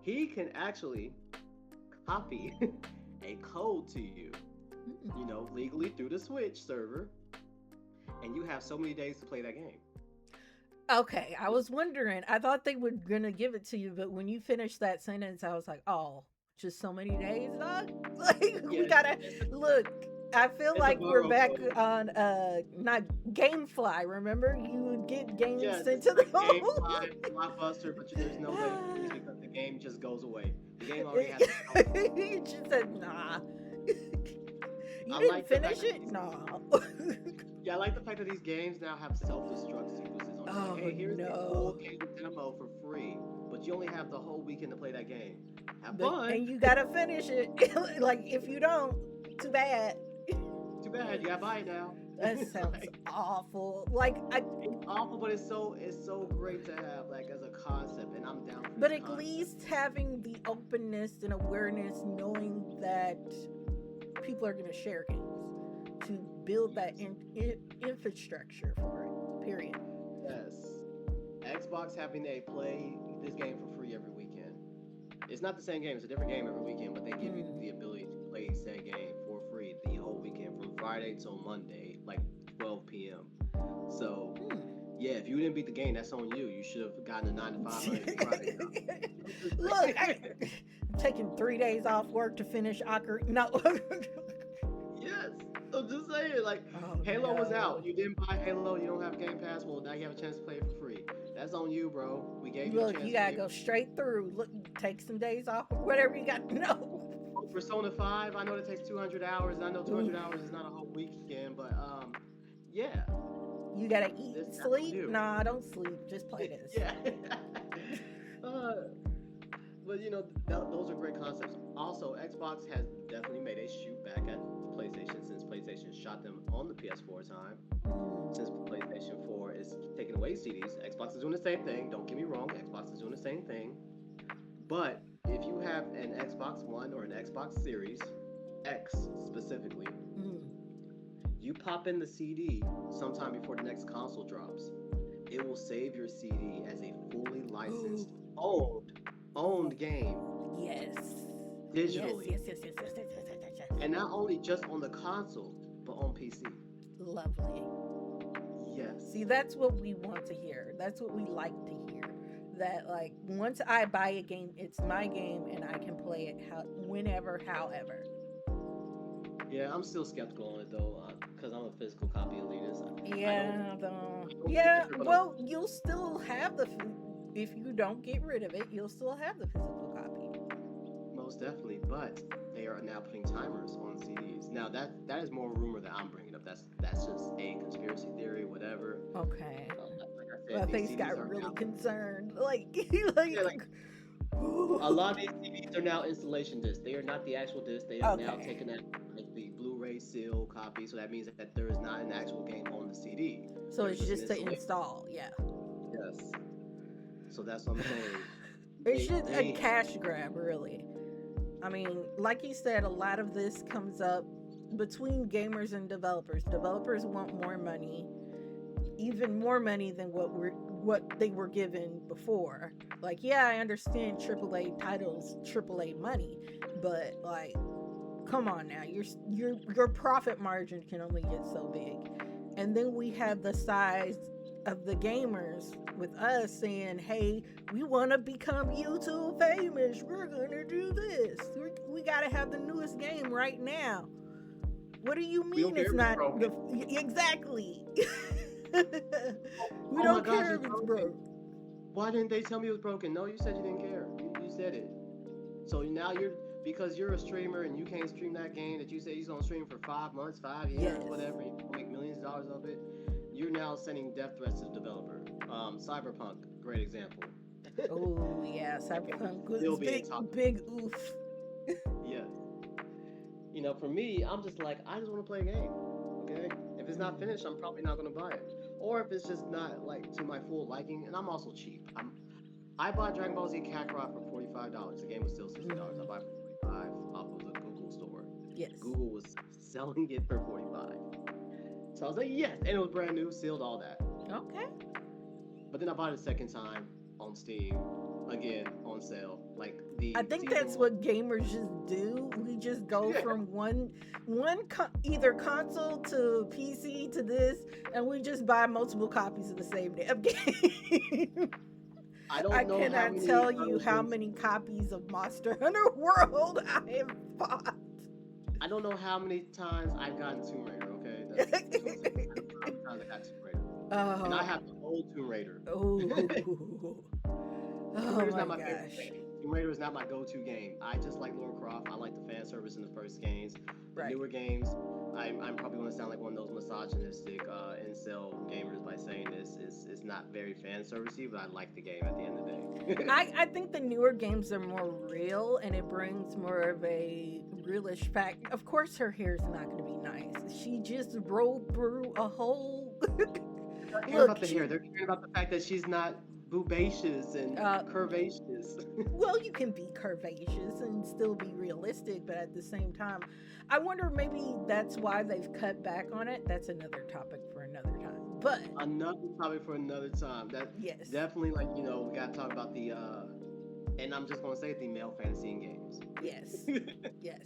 he can actually copy a code to you, legally through the Switch server. And you have so many days to play that game. Okay, I was wondering. I thought they were gonna give it to you, but when you finished that sentence, I was like, "Oh, just so many days, dog." Like we gotta look. I feel like we're back on not GameFly. Remember, you would get games sent to the home. GameFly, Blockbuster, but there's no way to use because the game just goes away. The game already has. You just said, "Nah." You I didn't like the finish fact it? No. Yeah, I like the fact that these games now have self-destruct sequences on it. Oh, Like, hey, here's the no. full game demo for free, but you only have the whole weekend to play that game. Have fun. And you gotta finish it. Like, if you don't, too bad. Too bad, you gotta buy it now. That sounds awful. Like, It's awful, but it's so great to have, like, as a concept, and I'm down for but this at concept. least having the openness and awareness, knowing that people are gonna share games to build that infrastructure for it. Period. Yes. Xbox having a play this game for free every weekend. It's not the same game, it's a different game every weekend, but they give you the ability to play said game for free the whole weekend from Friday till Monday, like 12 p.m. So, yeah, if you didn't beat the game, that's on you. You should have gotten a 9 to 5 Friday. Look, I'm taking 3 days off work to finish Ocarina. No. Yes. I'm just saying, like, Halo was out. You didn't buy Halo. You don't have Game Pass. Well, now you have a chance to play it for free. That's on you, bro. We gave you a chance. Look, you gotta go straight through. Look, take some days off. Whatever you got. No. Persona 5. I know it takes 200 hours. I know 200 hours is not a whole weekend, but yeah. You gotta eat, sleep. Nah, don't sleep. Just play this. Yeah. But those are great concepts. Also, Xbox has definitely made a shoot back at PlayStation since PlayStation shot them on the PS4 time. Since PlayStation 4 is taking away CDs, Xbox is doing the same thing. Don't get me wrong, Xbox is doing the same thing. But if you have an Xbox One or an Xbox Series X specifically, you pop in the CD sometime before the next console drops. It will save your CD as a fully licensed, owned game. Yes. Digitally. Yes. And not only just on the console, but on PC. Lovely. Yes. See, that's what we want to hear. That's what we like to hear. That, like, once I buy a game, it's my game and I can play it whenever, however. Yeah, I'm still skeptical on it though, because I'm a physical copy elitist. I don't, Yeah, I don't think yeah. they're gonna Well, you'll still have if you don't get rid of it, you'll still have the physical copy. most definitely, but they are now putting timers on CDs. Now that is more rumor that I'm bringing up. That's just a conspiracy theory, whatever. Okay. Like I said, My these face CDs got are really now concerned. Like, yeah, like. like a lot of these CDs are now installation discs. They are not the actual disc. They have now Okay. taken that like the Blu-ray seal copy. So that means that there is not an actual game on the CD. So There's it's just an just to installation. install. Yeah. Yes. So that's what I'm saying. It's They just a they cash grab, really. I mean, like you said, a lot of this comes up between gamers and developers. Developers want more money, even more money than what they were given before. Like, yeah, I understand AAA titles, AAA money, but like, come on now, your profit margin can only get so big. And then we have the size of the gamers with us saying, hey, we want to become YouTube famous, we're gonna do this, we gotta have the newest game right now. What do you we don't mean care it's if it's not broken. the exactly? We Oh my don't gosh, care it's if it's broken. broke. Why didn't they tell me it was broken? No, you said you didn't care. You said it. So now you're because you're a streamer and you can't stream that game that you say you're gonna stream for 5 months, 5 years, Yes. whatever. You can make millions of dollars of it. You're now sending death threats to the developer. Cyberpunk, great example. Oh yeah, Cyberpunk Still was being big, talked about. big oof. Yes. For me, I'm just like, I just want to play a game. Okay. If it's not finished, I'm probably not gonna buy it. Or if it's just not like to my full liking, and I'm also cheap. I bought Dragon Ball Z Kakarot for $45. The game was still $60. I Mm, bought it for 45 off of the Google store. yes. Google was selling it for 45. So I was like, yes, and it was brand new, sealed, all that. Okay. But then I bought it a second time on Steam, again on sale. Like I the think season that's one. what gamers just do. We just go Yeah, from either console to PC to this, and we just buy multiple copies of the same damn game. I I don't know how cannot many tell you how versions. many copies of Monster Hunter World I have bought. I don't know how many times I've gotten Tomb Raider. Okay, that's just gonna say I don't know how many times I got Tomb Raider, and I Oh, have the old Tomb Raider. oh, Tomb oh Raider's my not my favorite gosh! game. Tomb Raider is not my go-to game. I just like Lara Croft. I like the fan service in the first games. The Right. newer games, I'm probably going to sound like one of those misogynistic incel gamers by saying this. It's not very fan servicey, but I like the game at the end of the day. I think the newer games are more real and it brings more of a realish fact. Of course, her hair is not going to be nice. She just rolled through a whole. They're not caring Look, about the hair. They're caring about the fact that she's not boobacious and uh, curvaceous. well, you can be curvaceous and still be realistic, but at the same time, I wonder maybe that's why they've cut back on it. That's another topic for another time. But Another topic for another time. That yes, definitely, like, we got to talk about and I'm just going to say it, the male fantasy in games. yes, yes.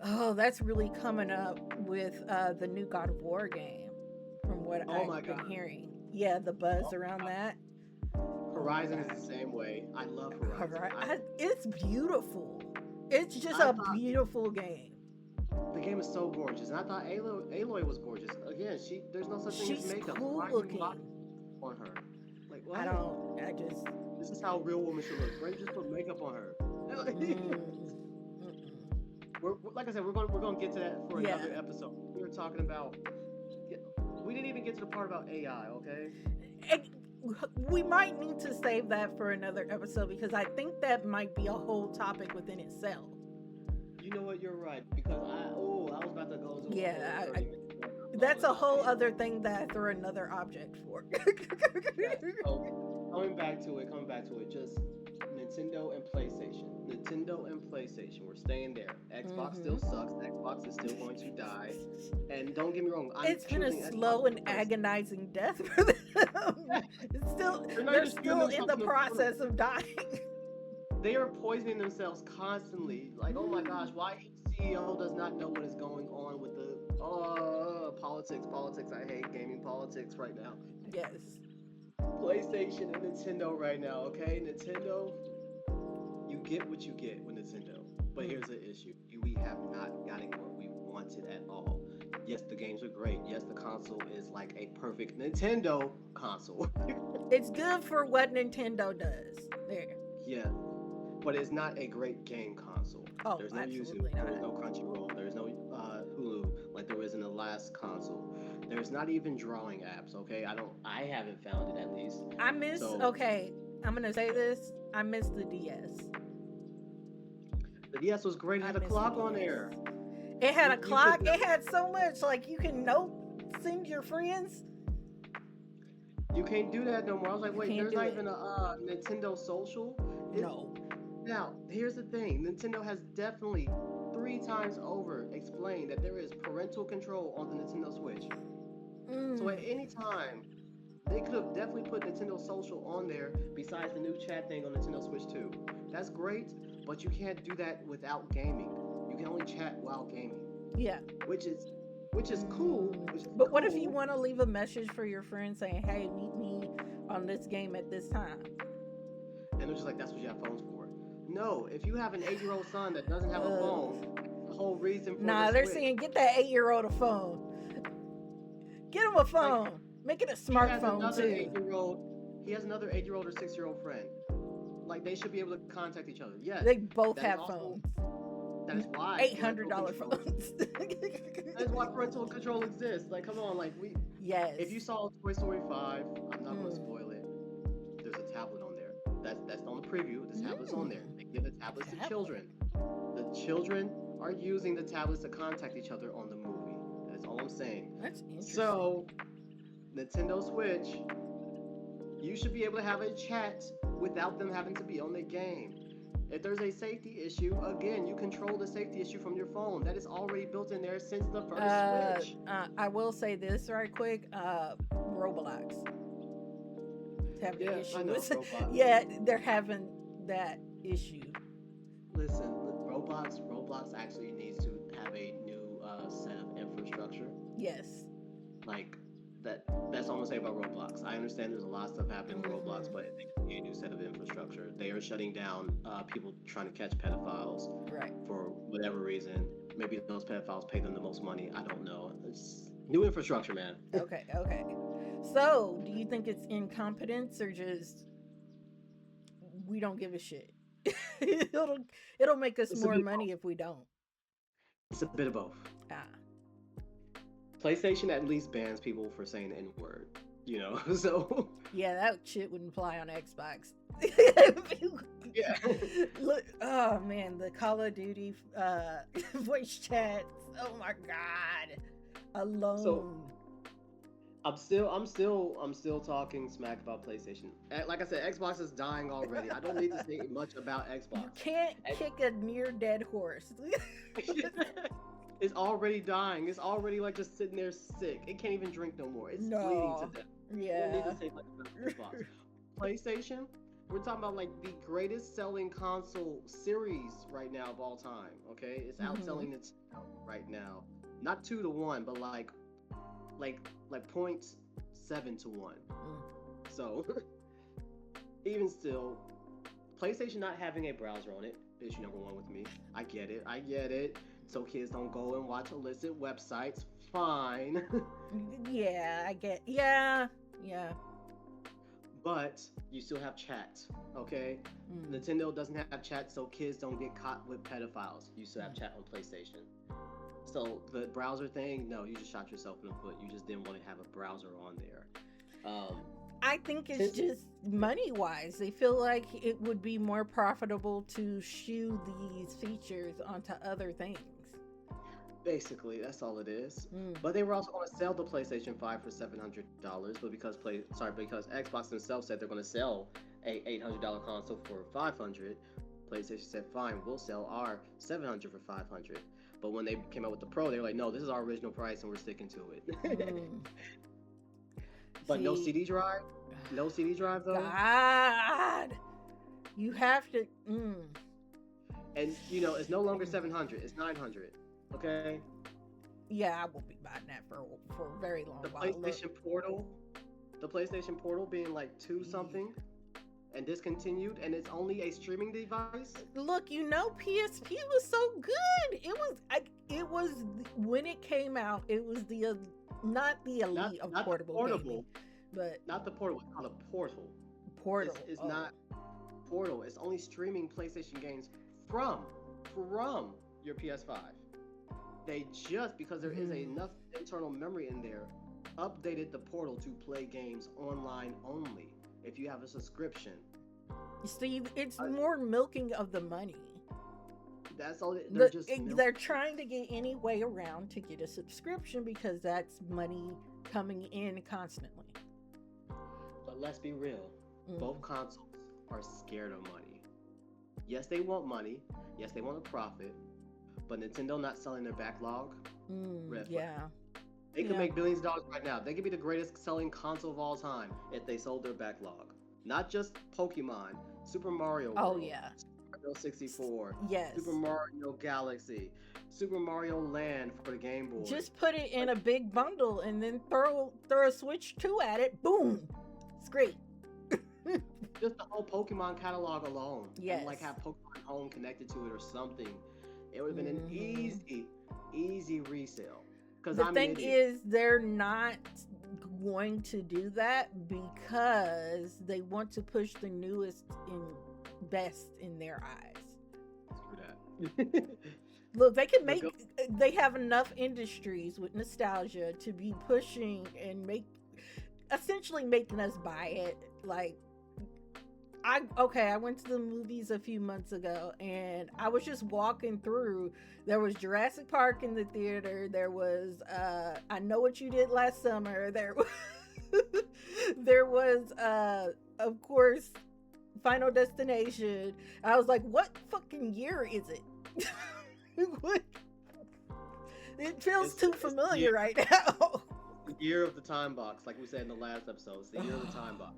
Oh, that's really coming up with the new God of War game, from what Oh my I've been God. hearing. Yeah, the buzz Oh around my God. that. Oh my Horizon is the gosh. same way. I love All Horizon. right. It's beautiful. It's just I a thought beautiful game. the game is so gorgeous, and I thought Aloy was gorgeous. Again, there's no such thing as She's makeup. So cool why are you putting looking. body on her? Like I what? don't, I just, This is how a real woman should look. Right? Just put makeup on her. mm. Like I said, we're gonna get to that for Yeah. another episode. We were talking about. Yeah, we didn't even get to the part about AI. Okay. And we might need to save that for another episode because I think that might be a whole topic within itself. You know what? You're right because I was about to go into a Yeah, whole 30 minute that's a about whole AI. other thing that I throw another object for. Yes. So coming back to it, just Nintendo and PlayStation. Nintendo and PlayStation. We're staying there. Xbox still Hmm. sucks. Xbox is still going to die. And don't get me wrong, I'm It's been a choosing Xbox slow and first. agonizing death for them. It's still, They're not they're even shooting still in themselves the in the foot. process of dying. They are poisoning themselves constantly. Like, oh my gosh, why each CEO does not know what is going on with the politics? Politics. I hate gaming politics right now. Yes. PlayStation and Nintendo right now. Okay, Nintendo, you get what you get with Nintendo. But Mm. here's the issue: we have not gotten what we wanted at all. Yes, the games are great. Yes, the console is like a perfect Nintendo console. It's good for what Nintendo does. There. Yeah, but it's not a great game console. Oh, There's no YouTube, absolutely there's not. no Crunchyroll, there's no Hulu like there was in the last console. There's not even drawing apps. Okay, I haven't found it at least. I miss. So Okay, I'm gonna say this. I miss the DS. the DS was great. It I had a miss the clock on DS. there. It had a You could clock. It had so much. Like you can note, send your friends. you can't do that no more. I was like, You wait, can't there's do not it. even a Nintendo Social. It, No. Now, here's the thing. Nintendo has definitely 3 times over explained that there is parental control on the Nintendo Switch. So at Mm. any time, they could have definitely put Nintendo Social on there besides the new chat thing on Nintendo Switch 2. That's great, but you can't do that without gaming. You can only chat while gaming, Yeah. which is which is cool. Which is But what if you cool. want to leave a message for your friend saying, "Hey, meet me on this game at this time"? And they're just like, that's what you have phones for. No, if you have an 8-year-old son that doesn't have a phone, the whole reason for Nah, the they're Switch. saying get that 8-year-old a phone. Get him a phone. Make it a He has smartphone another too. 8-year-old. He has another 8-year-old or 6-year-old friend. Like they should be able to contact each other. Yes, They both that is have also- phones. That is why $800 parental control- phones. That is why parental control exists. Like, come on, like we. Yes. If you saw Toy Story 5, I'm not going to Mm. spoil it. There's a tablet on there. That's on the preview. The tablet's on there. They give the tablets to Tablet. children. The children are using the tablets to contact each other on the movie. That's all I'm saying. That's interesting. So, Nintendo Switch, you should be able to have a chat without them having to be on the game. If there's a safety issue, again, you control the safety issue from your phone. That is already built in there since the first Switch. I will say this right quick. Roblox. Having an Yeah, issue I know, with Roblox. yeah, they're having that issue. Listen, Roblox actually needs to have a new set of infrastructure. Yes. Like that's all I'm gonna say about Roblox. I understand there's a lot of stuff happening with Roblox, but they need a new set of infrastructure. They are shutting down people trying to catch pedophiles Right. for whatever reason. Maybe those pedophiles pay them the most money. I don't know. It's new infrastructure, man. Okay. So, do you think it's incompetence or just we don't give a shit? it'll make us It's a more bit of money if we don't. It's a bit of both. Ah. PlayStation at least bans people for saying the N-word. You know, so Yeah, that shit wouldn't fly on Xbox. yeah. Look, oh man, the Call of Duty voice chats. Oh my god. Alone. So, I'm still talking smack about PlayStation. Like I said, Xbox is dying already. I don't need to say much about you Xbox. can't kick a near dead horse. It's already dying. It's already like just sitting there sick. It can't even drink no more. It's bleeding No. to death. Yeah. Don't need to say much about Xbox. PlayStation, we're talking about like the greatest selling console series right now of all time. Okay, it's outselling its right now. Not 2 to 1, but like 0.7 to 1. So even still, PlayStation not having a browser on it, issue number 1 with me. I get it. So kids don't go and watch illicit websites. Fine. Yeah, I get. Yeah. But you still have chat, okay? Nintendo doesn't have chat, so kids don't get caught with pedophiles. You still have chat on PlayStation. So the browser thing, no, you just shot yourself in the foot. You just didn't want to have a browser on there. I think it's just money wise. They feel like it would be more profitable to shoe these features onto other things. Basically, that's all it is. But they were also going to sell the PlayStation 5 for $700, but because Xbox themselves said they're going to sell a $800 console for $500, PlayStation said, "Fine, we'll sell our $700 for $500." But when they came out with the Pro, they were like, "No, this is our original price, and we're sticking to it." But no CD drive, though. God, you have to. And you know, it's no longer 700; it's 900. Okay. Yeah, I won't be buying that for a very long The while. PlayStation Portal being like 2 something and discontinued, and it's only a streaming device. Look, PSP was so good. It was when it came out. It was the not the elite of not the portable portable, gaming, but not the portable. It's called a portal. Portal. It's not Portal. It's only streaming PlayStation games from your PS5. They just, because there is enough internal memory in there, updated the Portal to play games online only. If you have a subscription. See, it's more milking of the money. That's all. They're trying to get any way around to get a subscription because that's money coming in constantly. But let's be real. Both consoles are scared of money. Yes, they want money. Yes, they want a profit. But Nintendo not selling their backlog. Yeah. They could make billions of dollars right now. They could be the greatest selling console of all time if they sold their backlog. Not just Pokemon, Super Mario World, Oh yeah. Mario 64. Yes. Super Mario Galaxy. Super Mario Land for the Game Boy. Just put it in a big bundle and then throw a Switch 2 at it. Boom. It's great. Just the whole Pokemon catalog alone. Yes. And like have Pokemon Home connected to it or something. It would have been an easy resale. The thing is, they're not going to do that because they want to push the newest and best in their eyes. Screw that. Look, they have enough industries with nostalgia to be pushing and essentially making us buy it. Like, I went to the movies a few months ago and I was just walking through. There was Jurassic Park in the theater. There was I Know What You Did Last Summer. There was of course Final Destination. I was like, what fucking year is it? What? It feels too familiar right now. The year of the time box, like we said in the last episode. It's the year of the time box.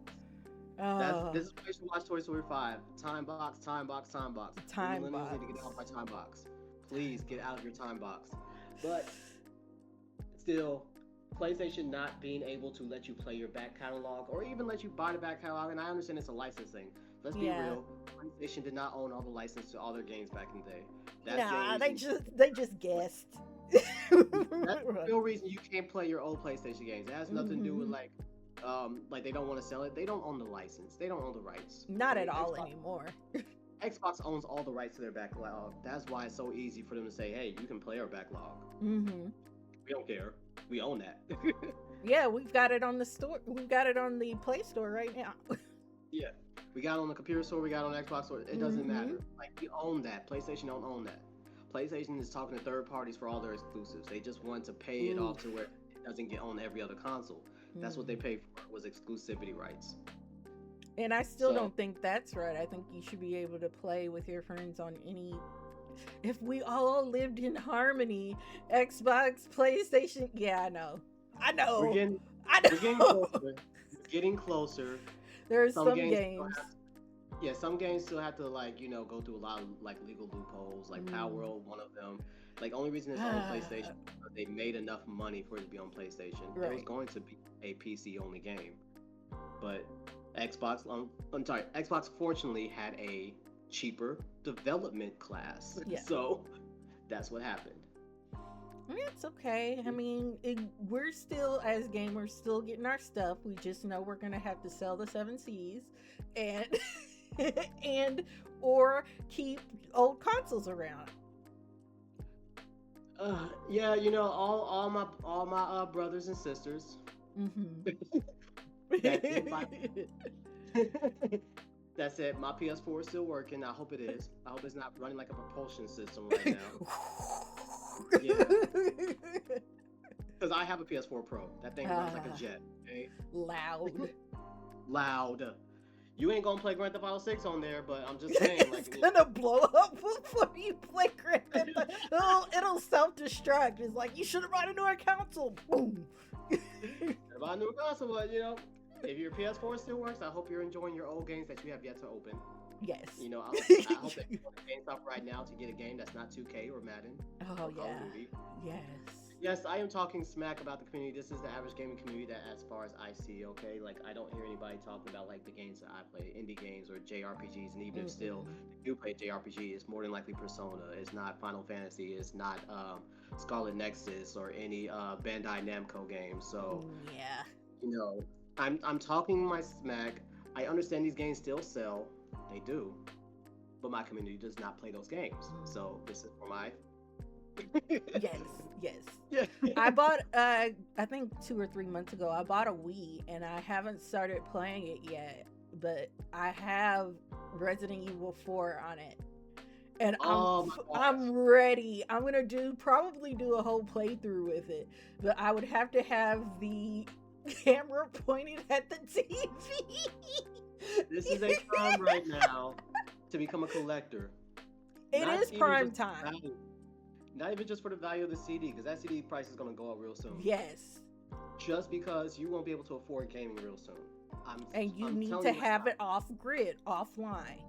This is why you should watch Toy Story 5. Time box. Time box. Millennials need to get out of my time box. Please get out of your time box. But still, PlayStation not being able to let you play your back catalog or even let you buy the back catalog, and I understand it's a licensing. Let's be real. PlayStation did not own all the license to all their games back in the day. They just guessed. That's the real reason you can't play your old PlayStation games. It has nothing to do with like they don't want to sell it. They don't own the license. They don't own the rights. Not at all anymore. Xbox owns all the rights to their backlog. That's why it's so easy for them to say, "Hey, you can play our backlog. We don't care. We own that." Yeah, we've got it on the store. We've got it on the Play Store right now. Yeah, we got it on the computer store. We got it on Xbox store. It doesn't matter. Like, we own that. PlayStation don't own that. PlayStation is talking to third parties for all their exclusives. They just want to pay it off to where it doesn't get on every other console. That's what they paid for, was exclusivity rights. And I still don't think that's right. I think you should be able to play with your friends on any... If we all lived in harmony, Xbox, PlayStation... Yeah, I know. We're getting closer. There's some games. Some games still have to go through a lot of legal loopholes, like Power World, one of them. Like, only reason it's on PlayStation, they made enough money for it to be on PlayStation. It was going to be a PC only game, but Xbox fortunately had a cheaper development class, so that's what happened. It's okay. I mean, we're still, as gamers, still getting our stuff. We just know we're gonna have to sell the 7 Cs and or keep old consoles around. All my brothers and sisters. That's it. My PS4 is still working. I hope it is. I hope it's not running like a propulsion system right now. Yeah. Because I have a PS4 Pro. That thing runs like a jet. Okay? Loud. You ain't gonna play Grand Theft Auto 6 on there, but I'm just saying. It's gonna blow up before you play Grand Theft Auto. It'll self-destruct. It's like, you should have bought a newer console. Boom. Bought a newer console, but if your PS4 still works, I hope you're enjoying your old games that you have yet to open. Yes. I hope that you go to GameStop right now to get a game that's not 2K or Madden. Oh, or Call of yeah. Duty. Yes. Yes, I am talking smack about the community. This is the average gaming community that, as far as I see, okay? Like, I don't hear anybody talking about, like, the games that I play, indie games or JRPGs, and even if still you play JRPG, it's more than likely Persona. It's not Final Fantasy. It's not Scarlet Nexus or any Bandai Namco game. So, Yeah. you know, I'm talking my smack. I understand these games still sell. They do. But my community does not play those games. So, this is for my... Yes, yes. Yeah. I bought I think 2 or 3 months ago I bought a Wii and I haven't started playing it yet, but I have Resident Evil 4 on it. And I'm ready. I'm going to probably do a whole playthrough with it, but I would have to have the camera pointed at the TV. This is a time right now to become a collector. It is prime time. Not even just for the value of the CD, because that CD price is going to go up real soon. Yes. Just because you won't be able to afford gaming real soon. And you need to have it off grid, offline.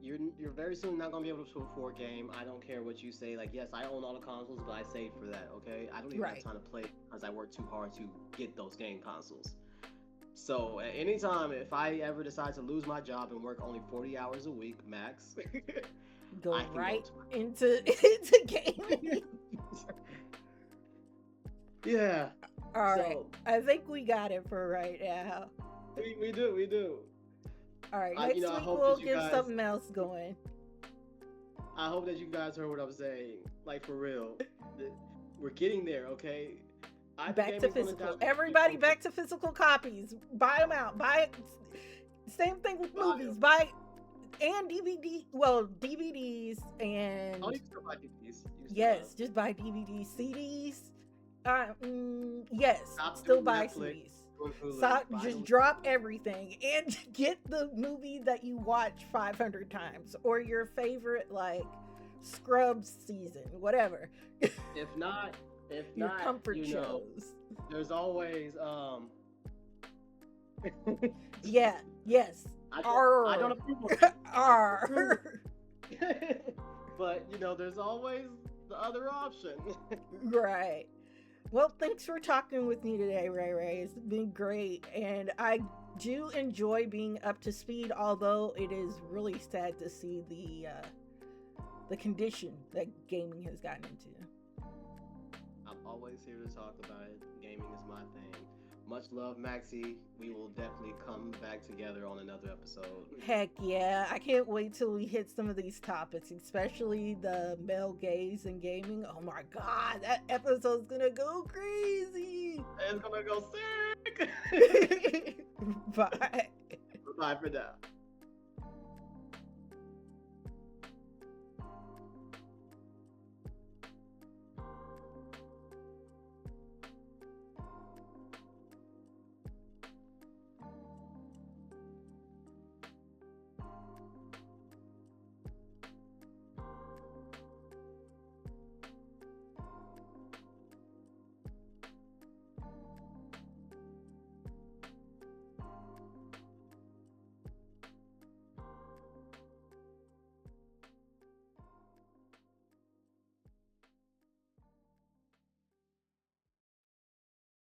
You're very soon not going to be able to afford game. I don't care what you say. Like, yes, I own all the consoles, but I saved for that, okay? I don't even have time to play because I work too hard to get those game consoles. So, at any time, if I ever decide to lose my job and work only 40 hours a week, max... Go right into gaming. Yeah. All right. I think we got it for right now. We do. All right. Next week we'll get something else going. I hope that you guys heard what I'm saying. Like, for real. We're getting there, okay? Back to physical. Everybody back to physical copies. Buy them out. Buy it. Same thing with movies. Buy and DVD, DVDs and... Oh, you can still buy DVDs. Yes, just buy DVDs. CDs, yes, still buy CDs. Just drop everything and get the movie that you watch 500 times or your favorite, like, Scrubs season, whatever. If not, your comfort shows. There's always, Yeah, yes. I don't approve of it. But, there's always the other option. Right. Well, thanks for talking with me today, Ray Ray. It's been great. And I do enjoy being up to speed, although it is really sad to see the condition that gaming has gotten into. I'm always here to talk about it. Gaming is my thing. Much love, Maxie. We will definitely come back together on another episode. Heck yeah. I can't wait till we hit some of these topics, especially the male gaze in gaming. Oh my God, that episode's gonna go crazy. It's gonna go sick. Bye. Bye for now.